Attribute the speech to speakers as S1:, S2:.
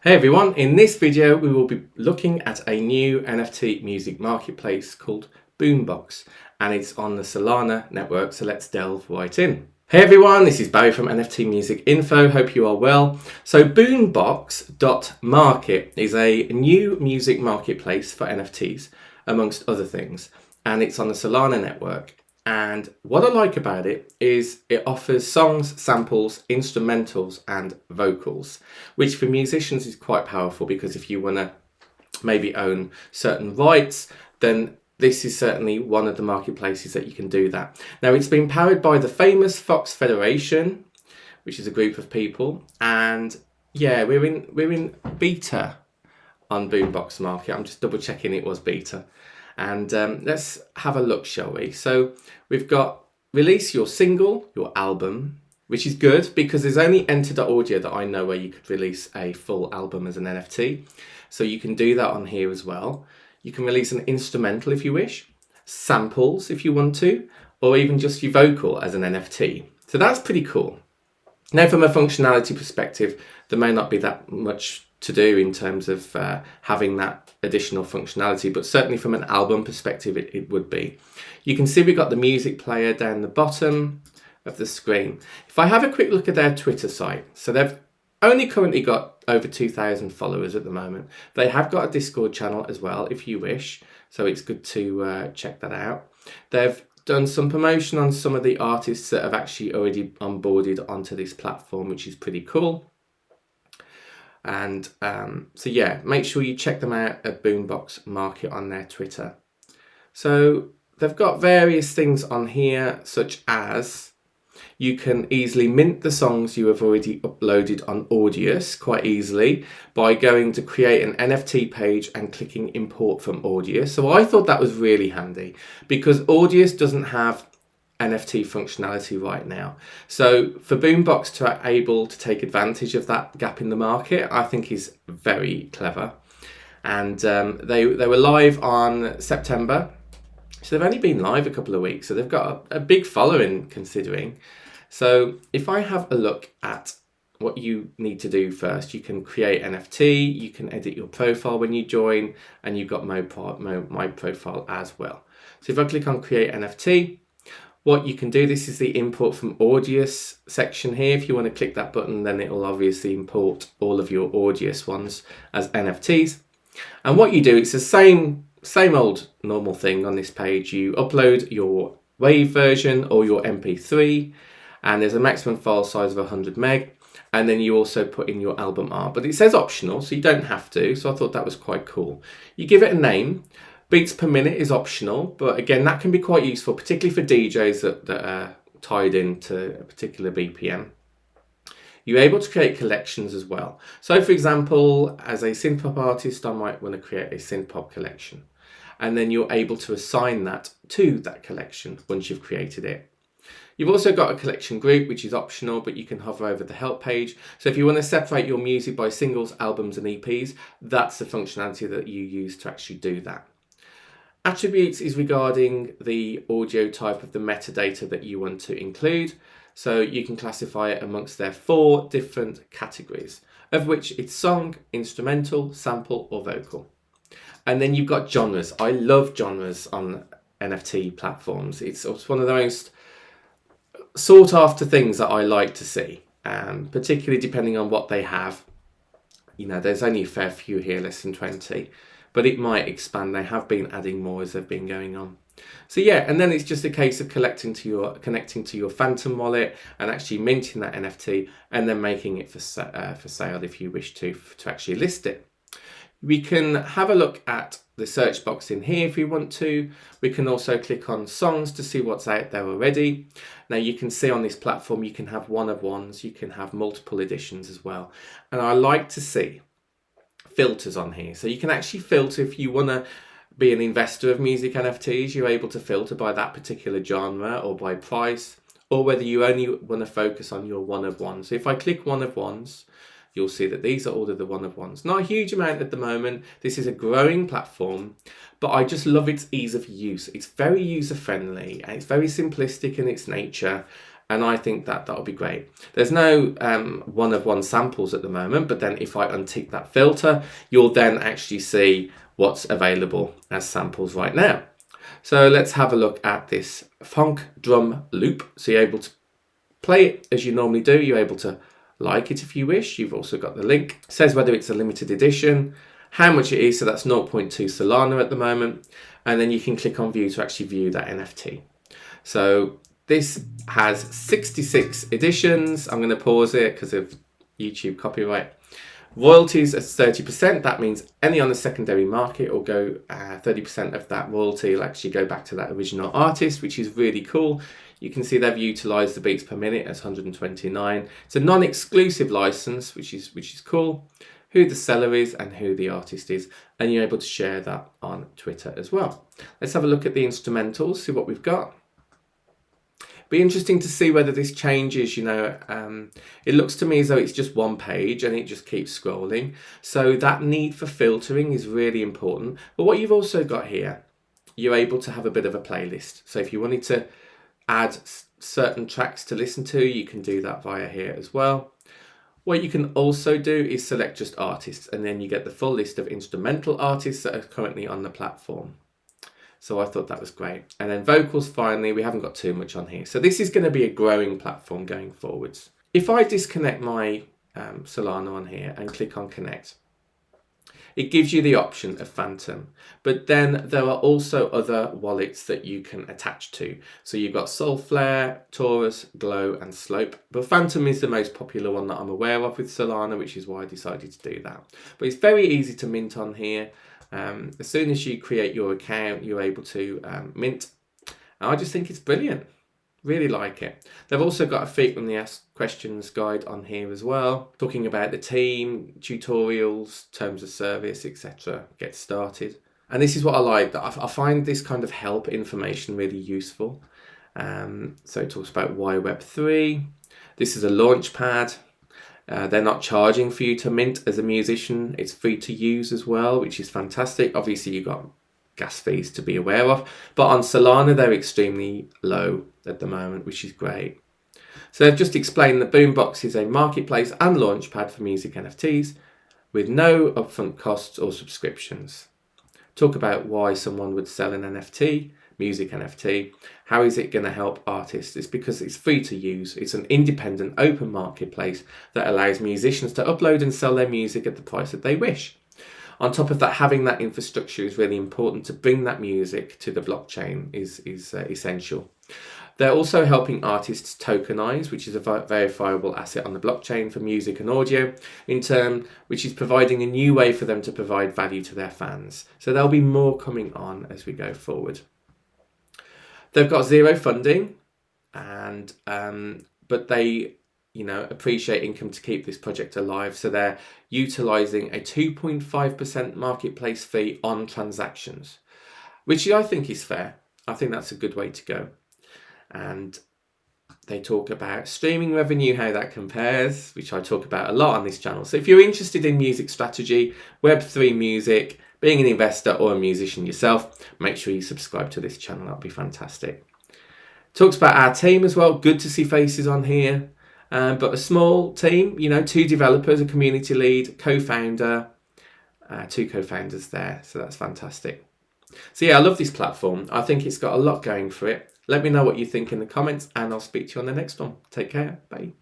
S1: Hey everyone, in this video we will be looking at a new NFT music marketplace called Boombox, and it's on the Solana network, so let's delve right in. Hey everyone, this is Barry from NFT Music Info, hope you are well. So Boombox.market is a new music marketplace for NFTs, amongst other things, and it's on the Solana network. And what I like about it is it offers songs, samples, instrumentals, and vocals, which for musicians is quite powerful because if you want to maybe own certain rights, then this is certainly one of the marketplaces that you can do that. Now, it's been powered by the famous Fox Federation, which is a group of people, and yeah, we're in beta on Boombox Market. I'm just double checking it was beta. And let's have a look, shall we? So we've got release your single, your album, which is good because there's only Enter.audio that I know where you could release a full album as an NFT. So you can do that on here as well. You can release an instrumental if you wish, samples if you want to, or even just your vocal as an NFT. So that's pretty cool. Now, from a functionality perspective, there may not be that much to do in terms of having that additional functionality, but certainly from an album perspective it would be. You can see we've got the music player down the bottom of the screen. If I have a quick look at their Twitter site, so they've only currently got over 2,000 followers at the moment. They have got a Discord channel as well if you wish, so it's good to check that out. They've done some promotion on some of the artists that have actually already onboarded onto this platform, which is pretty cool. And so yeah, make sure you check them out at Boombox Market on their Twitter. So they've got various things on here, such as you can easily mint the songs you have already uploaded on Audius quite easily by going to create an NFT page and clicking import from Audius. So I thought that was really handy because Audius doesn't have NFT functionality right now. So for Boombox to be able to take advantage of that gap in the market, I think is very clever. And they were live on September. So they've only been live a couple of weeks. So they've got a big following considering. So if I have a look at what you need to do first, you can create NFT, you can edit your profile when you join, and you've got my profile as well. So if I click on create NFT, what you can do, this is the import from Audius section here. If you want to click that button, then it will obviously import all of your Audius ones as NFTs. And what you do, it's the same old normal thing on this page. You upload your WAV version or your MP3, and there's a maximum file size of 100 meg. And then you also put in your album art, but it says optional, so you don't have to. So I thought that was quite cool. You give it a name. Beats per minute is optional, but again, that can be quite useful, particularly for DJs that are tied into a particular BPM. You're able to create collections as well. So for example, as a synthpop artist, I might want to create a synthpop collection. And then you're able to assign that to that collection once you've created it. You've also got a collection group, which is optional, but you can hover over the help page. So if you want to separate your music by singles, albums, and EPs, that's the functionality that you use to actually do that. Attributes is regarding the audio type of the metadata that you want to include. So you can classify it amongst their 4 different categories, of which it's song, instrumental, sample, or vocal. And then you've got genres. I love genres on NFT platforms. It's one of the most sought after things that I like to see, particularly depending on what they have. You know, there's only a fair few here, less than 20. But it might expand. They have been adding more as they've been going on. So yeah, and then it's just a case of connecting to your Phantom wallet and actually minting that NFT and then making it for sale if you wish to actually list it. We can have a look at the search box in here if we want to. We can also click on songs to see what's out there already. Now you can see on this platform you can have one of ones, you can have multiple editions as well. And I like to see filters on here, so you can actually filter if you want to be an investor of music NFTs. You're able to filter by that particular genre or by price, or whether you only want to focus on your one of ones. So if I click one of ones, you'll see that these are all of the one of ones. Not a huge amount at the moment. This is a growing platform, but I just love its ease of use. It's very user friendly and it's very simplistic in its nature. And I think that that'll be great. There's no one-of-one samples at the moment, but then if I untick that filter, you'll then actually see what's available as samples right now. So let's have a look at this funk drum loop. So you're able to play it as you normally do. You're able to like it if you wish. You've also got the link. It says whether it's a limited edition, how much it is. So that's 0.2 Solana at the moment. And then you can click on view to actually view that NFT. So this has 66 editions. I'm going to pause it because of YouTube copyright. Royalties are 30%. That means any on the secondary market will go 30% of that royalty will actually go back to that original artist, which is really cool. You can see they've utilised the beats per minute as 129. It's a non-exclusive license, which is cool. Who the seller is and who the artist is, and you're able to share that on Twitter as well. Let's have a look at the instrumentals, see what we've got. Be interesting to see whether this changes. It looks to me as though it's just one page and it just keeps scrolling. So that need for filtering is really important. But what you've also got here, you're able to have a bit of a playlist. So if you wanted to add certain tracks to listen to, you can do that via here as well. What you can also do is select just artists, and then you get the full list of instrumental artists that are currently on the platform. So I thought that was great. And then vocals, finally, we haven't got too much on here. So this is going to be a growing platform going forwards. If I disconnect my Solana on here and click on connect, it gives you the option of Phantom. But then there are also other wallets that you can attach to. So you've got Soulflare, Taurus, Glow and Slope. But Phantom is the most popular one that I'm aware of with Solana, which is why I decided to do that. But it's very easy to mint on here. As soon as you create your account, you're able to mint. And I just think it's brilliant. Really like it. They've also got a frequently asked questions guide on here as well, talking about the team, tutorials, terms of service, etc. Get started. And this is what I like. I find this kind of help information really useful. So it talks about why Web3. This is a launch pad. They're not charging for you to mint as a musician. It's free to use as well, which is fantastic. Obviously, you've got gas fees to be aware of. But on Solana, they're extremely low at the moment, which is great. So they've just explained that Boombox is a marketplace and launchpad for music NFTs with no upfront costs or subscriptions. Talk about why someone would sell an NFT, music NFT. How is it going to help artists? It's because it's free to use. It's an independent open marketplace that allows musicians to upload and sell their music at the price that they wish. On top of that, having that infrastructure is really important. To bring that music to the blockchain is essential. They're also helping artists tokenize, which is a verifiable asset on the blockchain for music and audio, in turn, which is providing a new way for them to provide value to their fans. So there'll be more coming on as we go forward. They've got zero funding, and but they appreciate income to keep this project alive. So they're utilizing a 2.5% marketplace fee on transactions, which I think is fair. I think that's a good way to go. And they talk about streaming revenue, how that compares, which I talk about a lot on this channel. So if you're interested in music strategy, Web3 music, being an investor or a musician yourself, make sure you subscribe to this channel. That'll be fantastic. Talks about our team as well. Good to see faces on here. But a small team, 2 developers, a community lead, co-founder, 2 co-founders there. So that's fantastic. So yeah, I love this platform. I think it's got a lot going for it. Let me know what you think in the comments, and I'll speak to you on the next one. Take care. Bye.